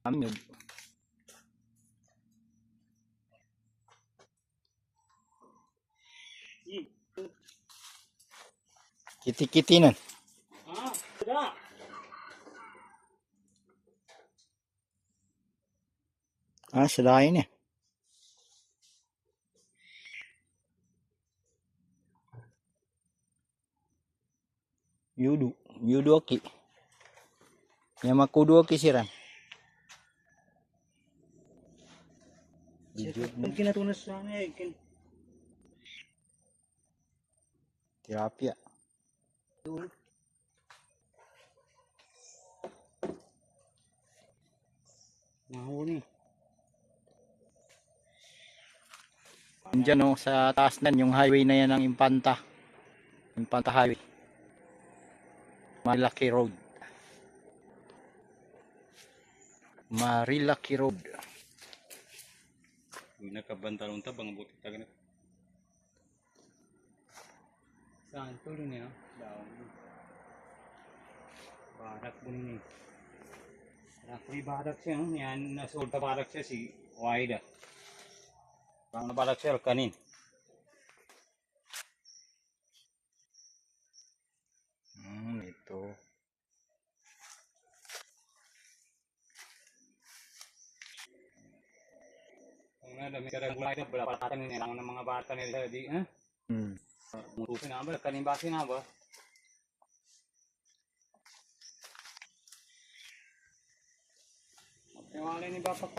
Amyog. Kiti-kiti nan. Tidak. Sadahin eh. Yudu aki. Yamakudu aki siran. Mungkin natunas sana eh. Tilapia. Nahuli. Diyan sa taas nan, yung highway na yan ng Impanta. Impanta Highway. Marilaki Road. Marilaki Road. Nakabantalong tabang buti taga na. Saan tuloy niya? Daon. Barak po niya. May barak siya. Yan, nasulta barak siya si Waida. Bang nabarak siya kanin. Ito. Kung dami ka rin mulai na, balapatan nila ng mga bata nila di, ha? Murupin na ba? Kanin basi na ba? Yung alin ni Bapak